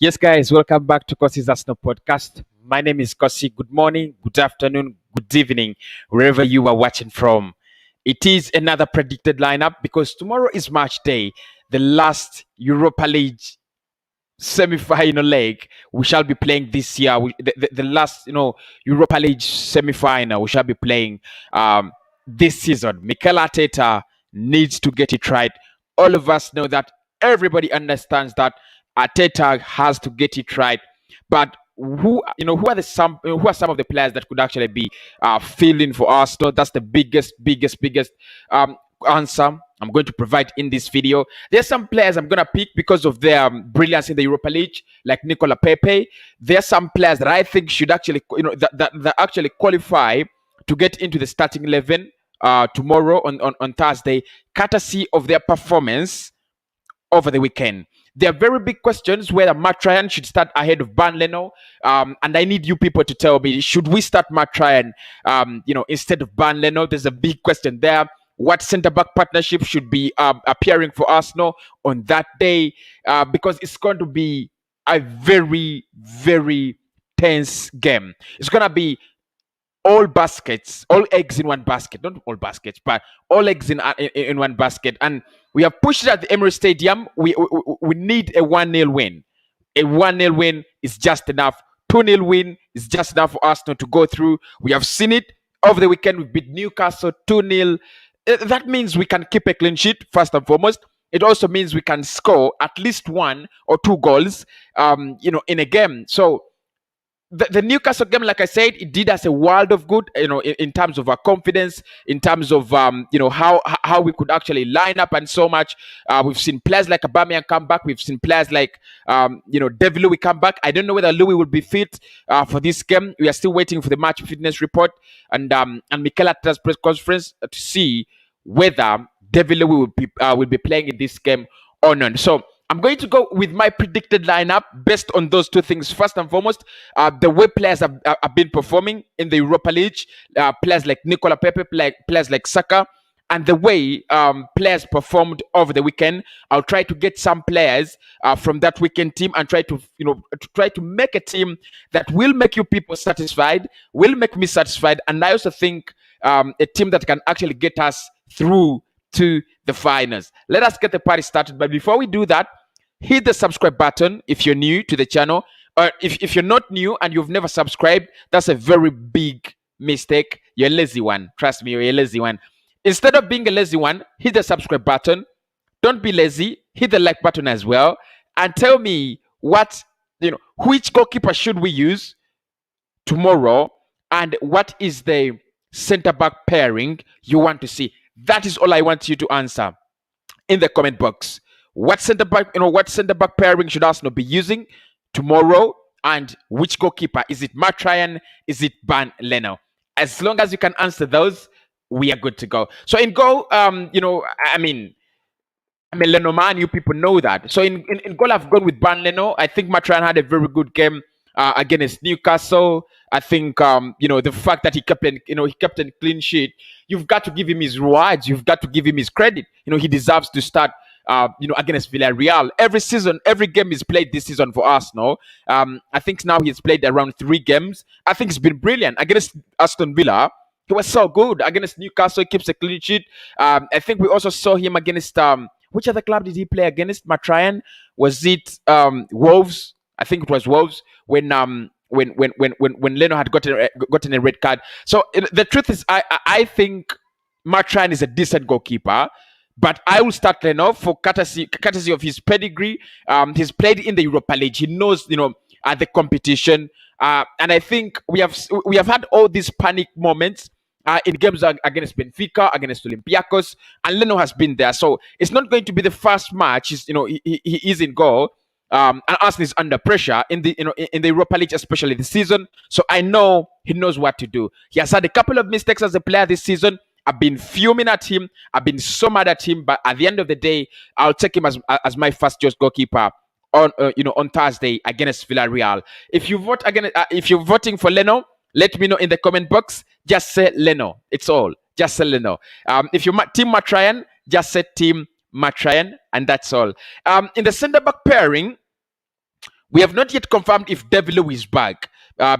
Yes, guys, welcome back to Kosi's Arsenal podcast. My name is Kosi. Good morning, good afternoon, good evening, wherever you are watching from. It is another predicted lineup because tomorrow is match day, the last Europa League semi-final leg we shall be playing this year. The last, Europa League semi-final we shall be playing this season. Mikel ARTETA needs to get it right. All of us know that. Everybody understands that ARTETA has to get it right. But who are some of the players that could actually be filling for Arsenal? That's the biggest um, answer I'm going to provide in this video. There's some players I'm going to pick because of their brilliance in the Europa League, like nicolas Pepe. There's some players that I think should actually, that actually qualify to get into the starting 11 tomorrow on Thursday, courtesy of their performance over the weekend. There are very big questions whether Matt Ryan should start ahead of Ban Leno. And I need you people to tell me, should we start Matt Ryan, instead of Ban Leno? There's a big question there. What centre-back partnership should be appearing for Arsenal on that day? Because it's going to be a very, very tense game. It's going to be all eggs in one basket. Not all baskets, but all eggs in one basket. And we have pushed it at the Emirates Stadium. We need a 1-0 win. A 1-0 win is just enough. 2-0 win is just enough for Arsenal to go through. We have seen it over the weekend. We beat Newcastle 2-0. That means we can keep a clean sheet, first and foremost. It also means we can score at least 1 or 2 goals, in a game. So the Newcastle game, like I said, it did us a world of good, in terms of our confidence, in terms of, how we could actually line up and so much. We've seen players like Aubameyang come back. We've seen players like, David Louis come back. I don't know whether Louis will be fit for this game. We are still waiting for the match fitness report and Mikel Arteta's press conference to see whether David Louis will be playing in this game or not. So I'm going to go with my predicted lineup based on those two things. First and foremost, the way players have been performing in the Europa League, players like nicolas Pepe, players like Saka, and the way players performed over the weekend. I'll try to get some players from that weekend team and try to make a team that will make you people satisfied, will make me satisfied, and I also think a team that can actually get us through to the finals. Let us get the party started. But before we do that, hit the subscribe button if you're new to the channel. Or if you're not new and you've never subscribed, that's a very big mistake. You're a lazy one. Trust me, you're a lazy one. Instead of being a lazy one, hit the subscribe button. Don't be lazy. Hit the like button as well. And tell me which goalkeeper should we use tomorrow, and what is the center-back pairing you want to see. That is all I want you to answer in the comment box. What center-back pairing should Arsenal be using tomorrow, and which goalkeeper? Is it Matt Ryan? Is it Ban Leno? As long as you can answer those, we are good to go. So in goal, I'm a Leno man. You people know that. So in goal, I've gone with Ban Leno. I think Matt Ryan had a very good game against Newcastle. I think the fact that he kept a clean sheet. You've got to give him his rewards. You've got to give him his credit. He deserves to start. Against Villarreal. Every season, every game is played this season for Arsenal. I think now he's played around 3 games. I think it's been brilliant. Against Aston Villa, he was so good. Against Newcastle, he keeps a clean sheet. I think we also saw him against, which other club did he play against? Matt Ryan? Was it Wolves? I think it was Wolves when Leno had gotten a red card. So the truth is, I think Matt Ryan is a decent goalkeeper. But I will start Leno for courtesy of his pedigree. He's played in the Europa League. He knows, the competition. And I think we have had all these panic moments in games against Benfica, against Olympiacos, and Leno has been there. So it's not going to be the first match. He is in goal. And Arsenal is under pressure in the Europa League, especially this season. So I know he knows what to do. He has had a couple of mistakes as a player this season. I've been fuming at him. I've been so mad at him. But at the end of the day, I'll take him as my first choice goalkeeper on Thursday against Villarreal. If you're voting for Leno, let me know in the comment box. Just say Leno. It's all. Just say Leno. If you're team Matt Ryan, just say team Matt Ryan, and that's all. In the centre back pairing, We have not yet confirmed if David Luiz is back,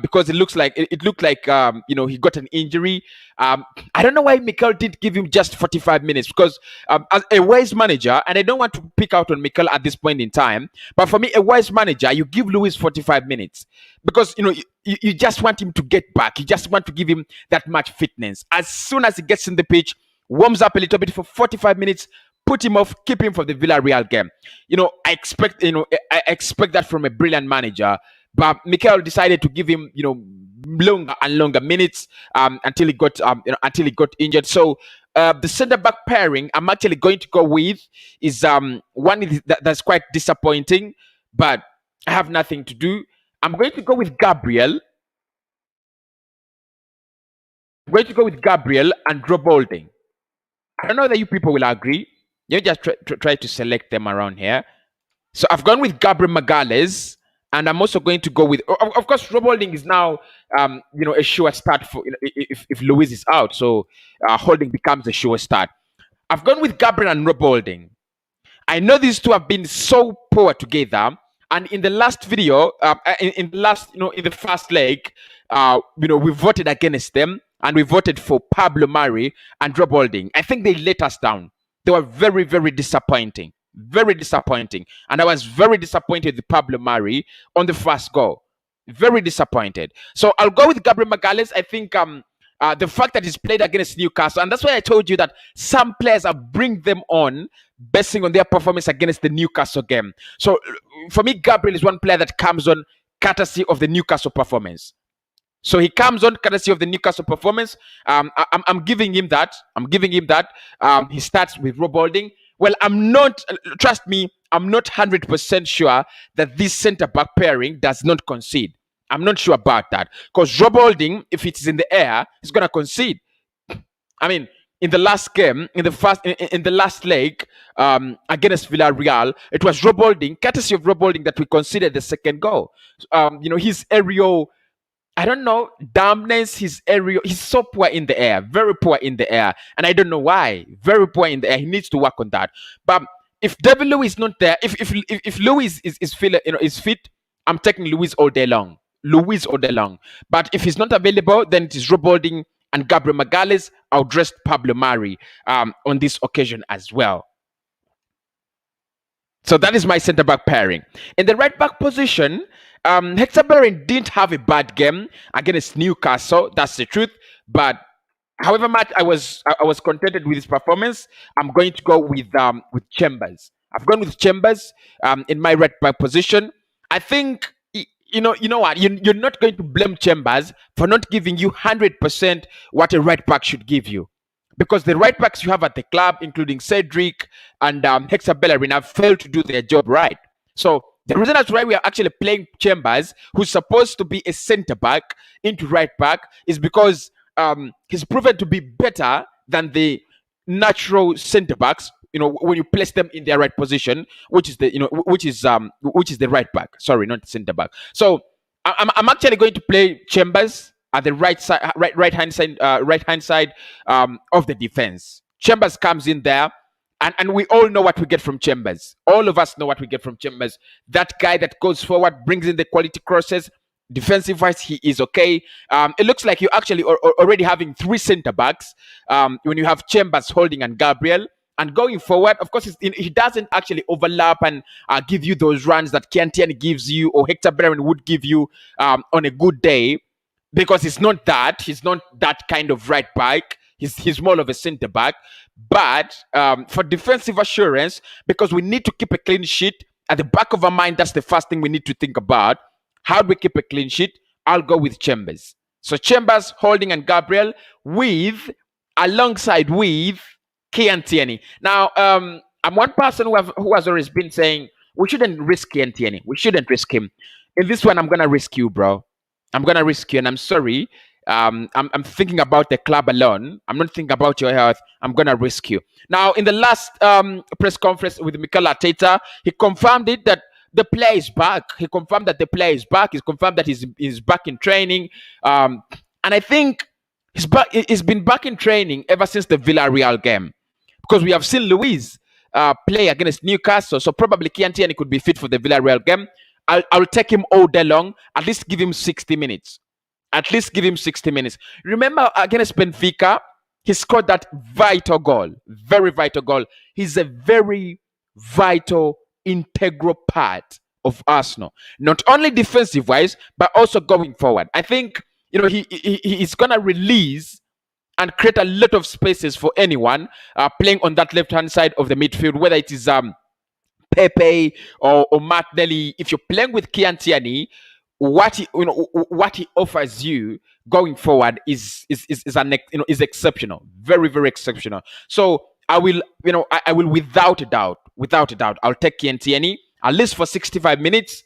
because it looked like he got an injury. I don't know why Mikel didn't give him just 45 minutes, because as a wise manager, and I don't want to pick out on Mikel at this point in time, but for me, a wise manager, you give Luiz 45 minutes, because you just want him to get back. You just want to give him that much fitness. As soon as he gets in the pitch, warms up a little bit for 45 minutes, put him off, keep him for the Villarreal game. I expect that from a brilliant manager. But Mikel decided to give him, longer and longer minutes until he got injured. So the centre back pairing I'm actually going to go with is one that's quite disappointing, but I have nothing to do. I'm going to go with Gabriel. I'm going to go with Gabriel and Rob Holding. I don't know that you people will agree. You just try to select them around here. So I've gone with Gabriel Magalhaes, and I'm also going to go with, of course, Rob Holding is now, a sure start for if Luiz is out. So Holding becomes a sure start. I've gone with Gabriel and Rob Holding. I know these two have been so poor together, and in the last video, in the first leg, we voted against them, and we voted for Pablo Mari and Rob Holding. I think they let us down. They were very, very disappointing. Very disappointing. And I was very disappointed with Pablo Mari on the first goal. Very disappointed. So I'll go with Gabriel Magalhaes. I think the fact that he's played against Newcastle, and that's why I told you that some players are bring them on basing on their performance against the Newcastle game. So for me, Gabriel is one player that comes on courtesy of the Newcastle performance. So he comes on courtesy of the Newcastle performance. I'm giving him that. He starts with Rob Holding. Well, trust me, I'm not 100% sure that this centre-back pairing does not concede. I'm not sure about that. Because Rob Holding, if it is in the air, he's going to concede. I mean, in the last game, in the last leg against Villarreal, it was Rob Holding, courtesy of Rob Holding, that we conceded the second goal. His aerial, I don't know, dampness, his aerial, he's so poor in the air, very poor in the air. And I don't know why. Very poor in the air. He needs to work on that. But if David Luiz is not there, if Luiz is fit, I'm taking Luiz all day long. But if he's not available, then it is Rob Holding and Gabriel Magalhaes. I'll dress Pablo Mari on this occasion as well. So that is my centre-back pairing. In the right-back position, Hector Bellerin didn't have a bad game against Newcastle. That's the truth. But however much I was contented with his performance, I'm going to go with Chambers. I've gone with Chambers in my right-back position. I think, you know what? You're not going to blame Chambers for not giving you 100% what a right-back should give you. Because the right backs you have at the club, including Cedric and Hector Bellerin, have failed to do their job right. So the reason that's why we are actually playing Chambers, who's supposed to be a centre back, into right back, is because he's proven to be better than the natural centre backs. When you place them in their right position, which is the right back. Sorry, not the centre back. So I'm actually going to play Chambers at the right side, right hand side of the defense. Chambers comes in there, and we all know what we get from Chambers. All of us know what we get from Chambers. That guy that goes forward, brings in the quality crosses. Defensive-wise, he is okay. It looks like you're actually already having three centre backs when you have Chambers, Holding, and Gabriel. And going forward, of course, he doesn't actually overlap and give you those runs that Tierney gives you or Hector Bellerin would give you on a good day. Because he's not that kind of right back. He's more of a centre back. But for defensive assurance, because we need to keep a clean sheet at the back of our mind, that's the first thing we need to think about. How do we keep a clean sheet? I'll go with Chambers. So Chambers, Holding, and Gabriel alongside with Kieran Tierney. Now, I'm one person who has always been saying we shouldn't risk Kieran Tierney. We shouldn't risk him. In this one, I'm gonna risk you, bro. I'm going to risk you, and I'm sorry. I'm thinking about the club alone. I'm not thinking about your health. I'm going to risk you. Now, in the last press conference with Mikel ARTETA, he confirmed it that the player is back. He confirmed that the player is back. He's confirmed that he's back in training. And I think he's been back in training ever since the Villarreal game. Because we have seen Luiz play against Newcastle. So probably Kieran Tierney could be fit for the Villarreal game. I'll take him all day long. At least give him 60 minutes. At least give him 60 minutes. Remember against Benfica, he scored that vital goal. Very vital goal. He's a very vital, integral part of Arsenal. Not only defensive wise, but also going forward. I think he's gonna release and create a lot of spaces for anyone playing on that left-hand side of the midfield, whether it is Pepe or Martinelli. If you're playing with Kieran Tierney, what he offers you going forward is exceptional, very very exceptional. So I will without a doubt, I'll take Kieran Tierney at least for 65 minutes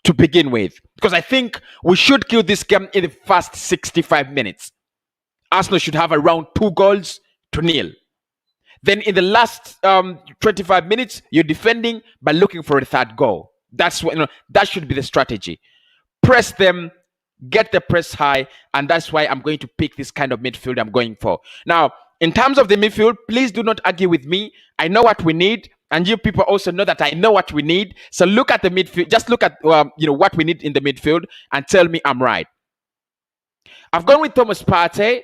to begin with, because I think we should kill this game in the first 65 minutes. Arsenal should have around 2-0. Then in the last 25 minutes, you're defending by looking for a third goal. That's what that should be the strategy. Press them, get the press high, and that's why I'm going to pick this kind of midfield I'm going for. Now, in terms of the midfield, please do not argue with me. I know what we need, and you people also know that I know what we need. So look at the midfield. Just look at what we need in the midfield and tell me I'm right. I've gone with Thomas Partey.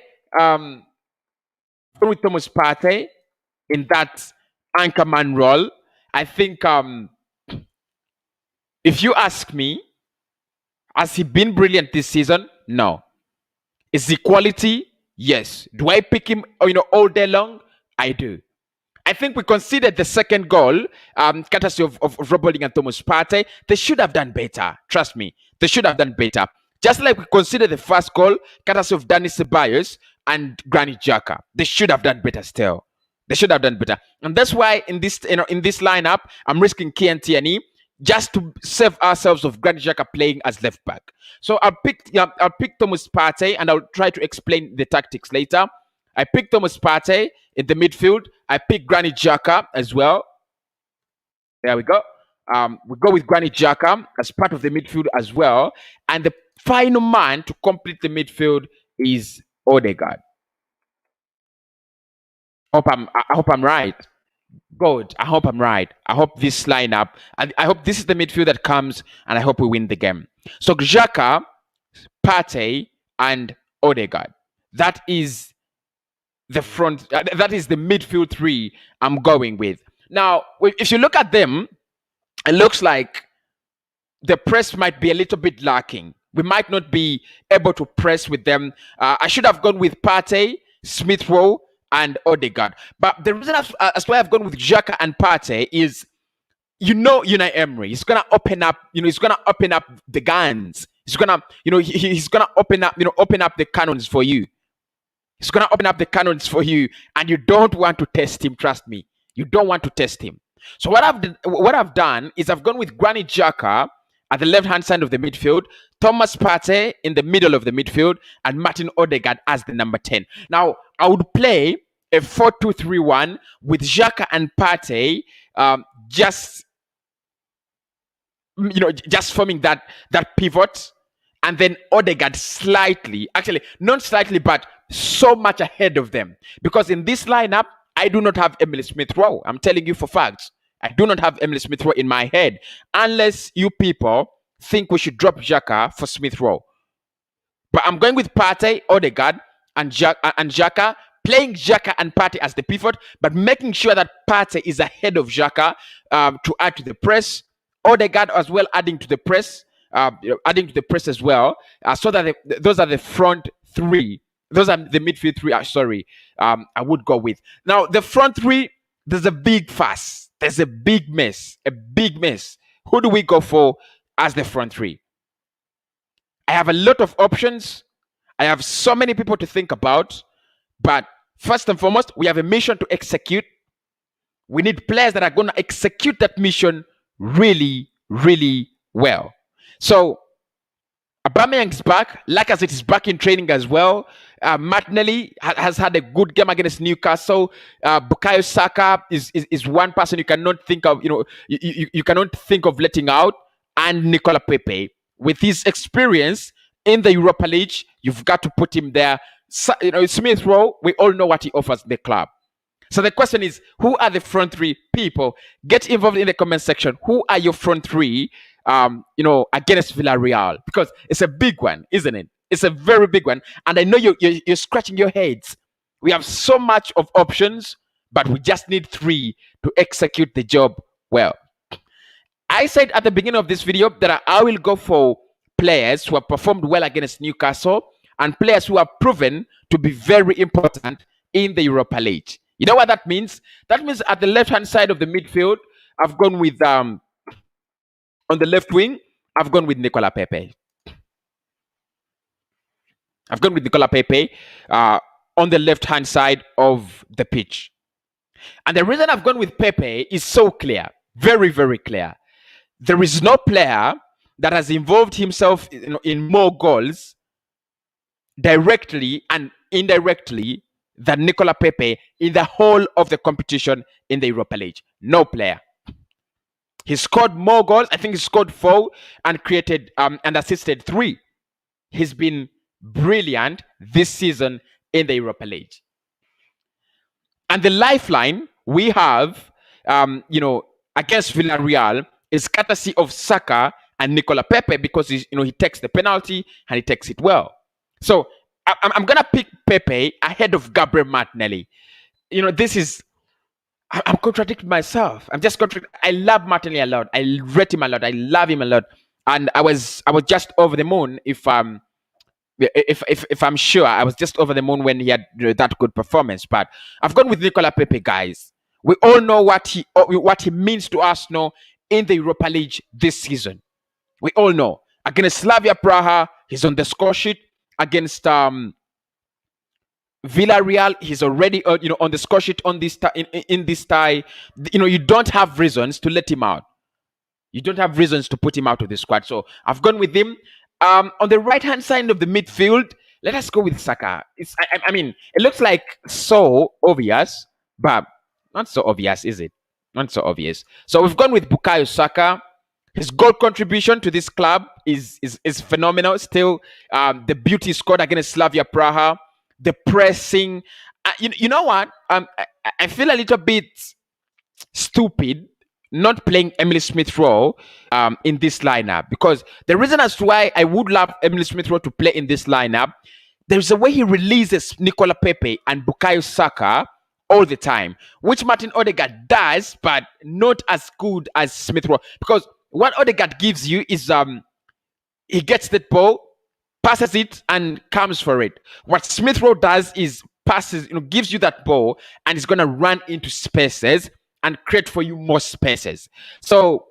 In that anchorman role. I think if you ask me, has he been brilliant this season? No. Is he quality? Yes. Do I pick him all day long? I do. I think we conceded the second goal, courtesy of Roboling and Thomas Partey. They should have done better. Trust me. They should have done better. Just like we considered the first goal, courtesy of Dani Ceballos and Granit Xhaka. They should have done better still. They should have done better. And that's why in this lineup, I'm risking Kieran Tierney just to save ourselves of Granit Xhaka playing as left back. So I'll pick Thomas Partey, and I'll try to explain the tactics later. I pick Thomas Partey in the midfield. I pick Granit Xhaka as well. There we go. We go with Granit Xhaka as part of the midfield as well. And the final man to complete the midfield is Odegaard. I hope I'm right. Good. I hope I'm right. I hope this lineup, I hope this is the midfield that comes, and I hope we win the game. So Xhaka, Partey, and Odegaard. That is the front. That is the midfield three I'm going with. Now, if you look at them, it looks like the press might be a little bit lacking. We might not be able to press with them. I should have gone with Partey, Smith Rowe, and Odegaard. But the reason as why I've gone with Xhaka and Partey is, Unai Emery is gonna open up. He's gonna open up the guns. He's gonna, he's gonna open up the cannons for you. He's gonna open up the cannons for you, and you don't want to test him. Trust me, you don't want to test him. So what I've done is I've gone with Granit Xhaka at the left-hand side of the midfield, Thomas Partey in the middle of the midfield, and Martin Odegaard as the number 10. Now, I would play a 4-2-3-1 with Xhaka and Partey just forming that pivot, and then Odegaard slightly, actually not slightly, but so much ahead of them. Because in this lineup, I do not have Emile Smith Rowe. I'm telling you for facts. I do not have Emile Smith Rowe in my head, unless you people think we should drop Xhaka for Smith Rowe. But I'm going with Partey, Odegaard, and Xhaka, playing Xhaka and Partey as the pivot, but making sure that Partey is ahead of Xhaka to add to the press. Odegaard as well adding to the press, as well, so that those are the front three. Those are the midfield three. I would go with. Now the front three, there's a big fuss. There's a big mess. Who do we go for as the front three? I have a lot of options. I have so many people to think about. But first and foremost, we have a mission to execute. We need players that are going to execute that mission really, really well. So Aubameyang is back. Lacazette is back in training as well. Martinelli has had a good game against Newcastle. Bukayo Saka is one person you cannot think of. You cannot think of letting out. And Nicolas Pepe, with his experience in the Europa League, you've got to put him there. So, Smith Rowe, we all know what he offers the club. So the question is, who are the front three people? Get involved in the comment section. Who are your front three against Villarreal, because it's a big one, isn't it? It's a very big one, and I know you're scratching your heads. We have so much of options, but we just need 3 to execute the job well. I said at the beginning of this video that I will go for players who have performed well against Newcastle and players who have proven to be very important in the Europa League. You know what that means? That means at the left-hand side of the midfield, I've gone with on the left wing, I've gone with Nicolas Pepe. I've gone with Nicolas Pepe on the left-hand side of the pitch. And the reason I've gone with Pepe is so clear, very, very clear. There is no player that has involved himself in more goals directly and indirectly than Nicolas Pepe in the whole of the competition in the Europa League. No player. He scored more goals. I think he scored 4 and created and assisted 3. He's been brilliant this season in the Europa League. And the lifeline we have, against Villarreal is courtesy of Saka and Nicolas Pepe, because he takes the penalty and he takes it well. So I'm gonna pick Pepe ahead of Gabriel Martinelli. This is, I'm contradicting myself. I love Martinelli a lot. I rate him a lot. I love him a lot. And I was just over the moon if I'm sure. I was just over the moon when he had that good performance. But I've gone with Nicolas Pepe, guys. We all know what he means to Arsenal in the Europa League this season. We all know. Against Slavia Prague, he's on the score sheet. Against Villarreal, he's already on the score sheet on this in this tie. You don't have reasons to let him out. You don't have reasons to put him out of the squad. So I've gone with him. On the right-hand side of the midfield, let us go with Saka. It looks like so obvious, but not so obvious, is it? Not so obvious. So we've gone with Bukayo Saka. His goal contribution to this club is phenomenal. Still, the beauty scored against Slavia Prague, the pressing. You know what? I feel a little bit stupid not playing Emile Smith-Rowe in this lineup, because the reason as to why I would love Emile Smith-Rowe to play in this lineup, there's a way he releases Nicolas Pepe and Bukayo Saka all the time, which Martin Odegaard does, but not as good as Smith-Rowe. Because what Odegaard gives you is he gets that ball, passes it, and comes for it. What Smith-Rowe does is passes, gives you that ball, and he's gonna run into spaces and create for you more spaces. So,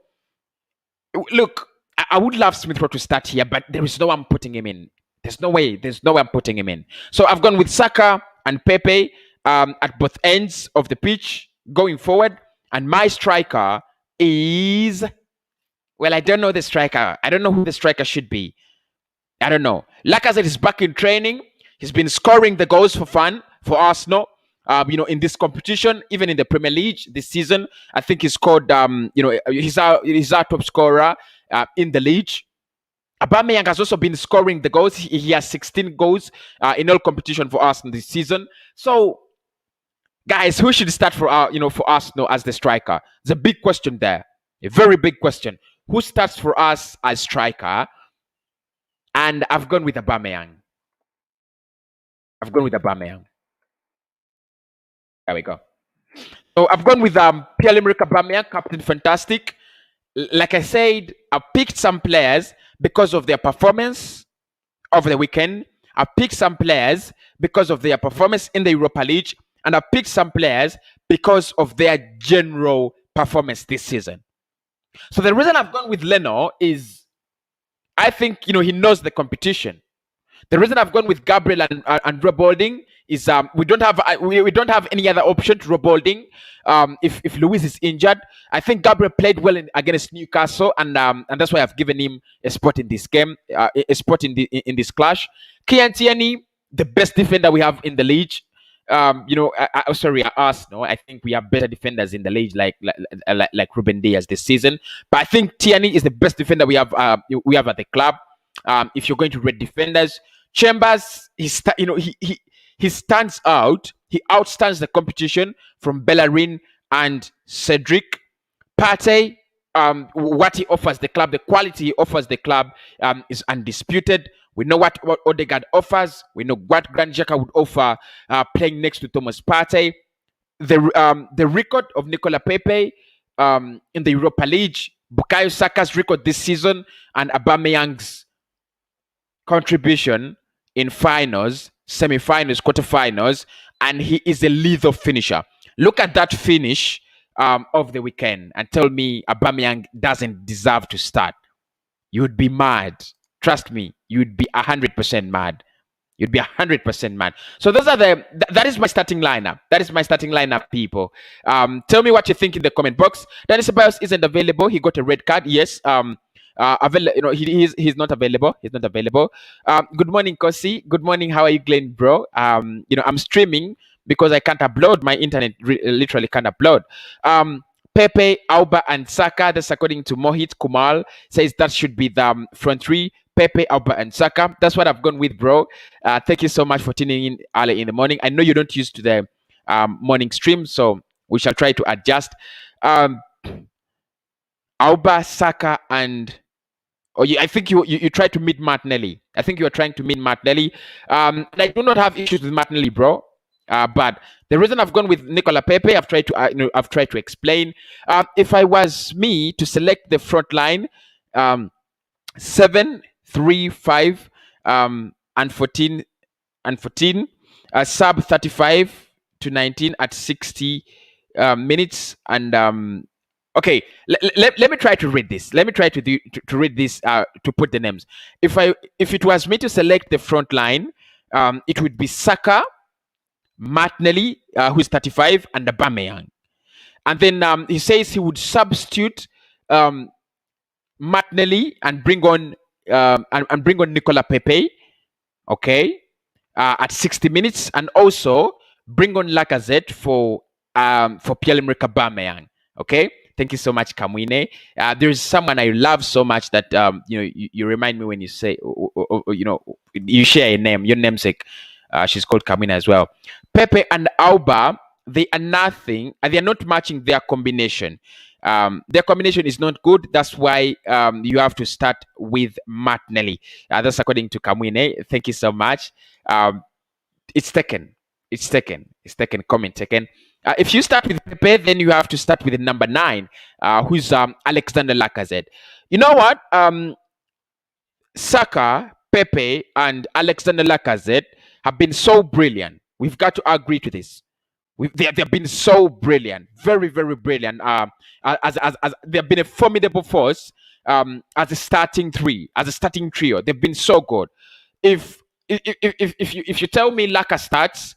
look, I would love Smith-Rowe to start here, but there is no way I'm putting him in. There's no way I'm putting him in. So I've gone with Saka and Pepe at both ends of the pitch going forward. And my striker is, well, I don't know the striker. I don't know who the striker should be. I don't know. Lacazette is back in training. He's been scoring the goals for fun for Arsenal. In this competition, even in the Premier League this season, I think he scored. He's our top scorer in the league. Aubameyang has also been scoring the goals. He has 16 goals in all competition for Arsenal this season. So, guys, who should start for Arsenal as the striker? There's a big question there, a very big question. Who starts for us as striker? And I've gone with Aubameyang. There we go. So I've gone with pierre-emerick Aubameyang, Captain Fantastic. Like I said, I picked some players because of their performance over the weekend. I picked some players because of their performance in the Europa League. And I picked some players because of their general performance this season. So the reason I've gone with Leno is I think, he knows the competition. The reason I've gone with Gabriel and Rob Holding is we don't have any other option to Rob Holding if Luis is injured. I think Gabriel played well against Newcastle, and that's why I've given him a spot in this game, a spot in this clash. Kieran Tierney, the best defender we have in the league. Arsenal. I think we have better defenders in the league, like Ruben Diaz this season. But I think Tierney is the best defender we have at the club. If you're going to rate defenders, Chambers, he stands out. He outstands the competition from Bellerin and Cedric. Partey, what he offers the club, the quality he offers the club is undisputed. We know what Odegaard offers. We know what Granit Xhaka would offer playing next to Thomas Partey. The record of Nicolas Pepe in the Europa League, Bukayo Saka's record this season, and Aubameyang's contribution in finals, semi-finals, quarterfinals, and he is a lethal finisher. Look at that finish of the weekend and tell me Aubameyang doesn't deserve to start. You would be mad. Trust me, you would be 100% mad. You'd be 100% mad. So those are that is my starting lineup. That is my starting lineup, people. Tell me what you think in the comment box. Danny Ceballos isn't available. He got a red card. Yes. He's not available. He's not available. Good morning, Kosi. Good morning. How are you, Glenn, bro? I'm streaming because I can't upload. My internet literally can't upload. Pepe, Auba, and Saka. That's according to Mohit Kumal. Says that should be the front three. Pepe, Auba, and Saka. That's what I've gone with, bro. Thank you so much for tuning in early in the morning. I know you don't use to the morning stream, so we shall try to adjust. Auba, Saka, and I think you try to meet Martinelli. I think you are trying to meet Martinelli. And I do not have issues with Martinelli, bro. But the reason I've gone with Nicolas Pepe, I've tried to explain. If I was me to select the front line, 7, 3, 5, and 14, sub 35 to 19 at 60 minutes, and okay, let me try to read this. Let me try to read this to put the names. If it was me to select the front line, it would be Saka, Martinelli, who's 35, and Aubameyang. And then he says he would substitute Martinelli and bring on Nicolas Pepe, okay, at 60 minutes, and also bring on Lacazette for pierre-emerick Aubameyang, okay. Thank you so much, Kamwine. There's someone I love so much that you remind me when you say you share a name, your namesake. She's called Kamwine as well. Pepe and Auba, they are nothing, and they are not matching their combination. Their combination is not good. That's why you have to start with Martinelli. That's according to Kamwine. Thank you so much. It's taken. Comment taken. If you start with Pepe, then you have to start with the number 9, who's Alexander Lacazette. You know what? Saka, Pepe, and Alexander Lacazette have been so brilliant. We've got to agree to this. They've been so brilliant, very, very brilliant. As they've been a formidable force as a starting trio. They've been so good. If you tell me Laka starts,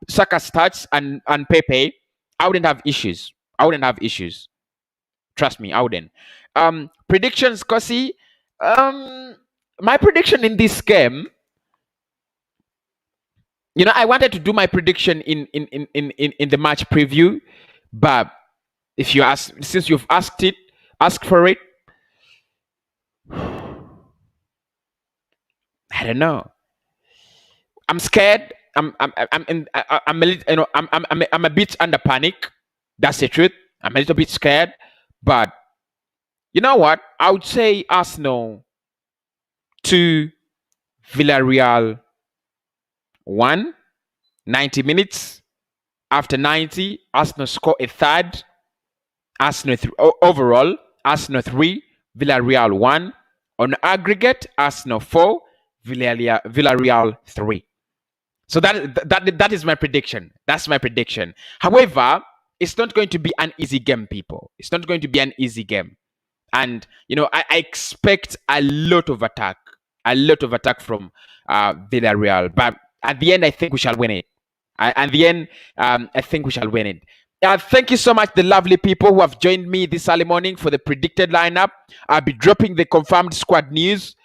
Saka starts, and Pepe, I wouldn't have issues. Trust me, I wouldn't. Predictions, Kosi. My prediction in this game, I wanted to do my prediction in the match preview, but since you've asked for it, I don't know. I'm scared. I'm a bit under panic. That's the truth. I'm a little bit scared, but you know what? I would say Arsenal 2, Villarreal 1, 90 minutes. After 90, Arsenal score a third. Arsenal overall, Arsenal 3, Villarreal 1. On aggregate, Arsenal 4, Villarreal 3. So that is my prediction. That's my prediction. However, it's not going to be an easy game, people. It's not going to be an easy game. And, I expect a lot of attack from Villarreal. But at the end, I think we shall win it. I think we shall win it. Thank you so much, the lovely people who have joined me this early morning for the predicted lineup. I'll be dropping the confirmed squad news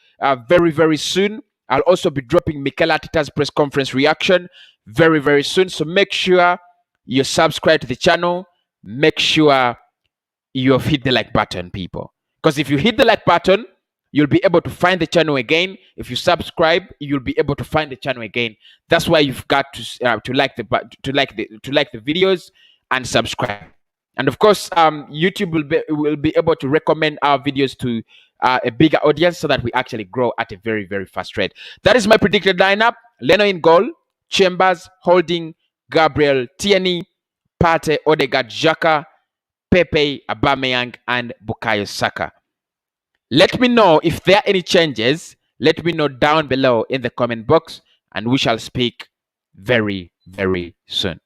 very, very soon. I'll also be dropping Mikel Arteta's press conference reaction very, very soon. So make sure you subscribe to the channel. Make sure you have hit the like button, people. Because if you hit the like button, you'll be able to find the channel again. If you subscribe, you'll be able to find the channel again. That's why you've got to like the videos and subscribe. And of course, YouTube will be able to recommend our videos to a bigger audience so that we actually grow at a very, very fast rate. That is my predicted lineup. Leno in goal, Chambers, Holding, Gabriel, Tierney, Partey, Odegaard, Xhaka, Pepe, Aubameyang, and Bukayo Saka. Let me know if there are any changes. Let me know down below in the comment box, and we shall speak very, very soon.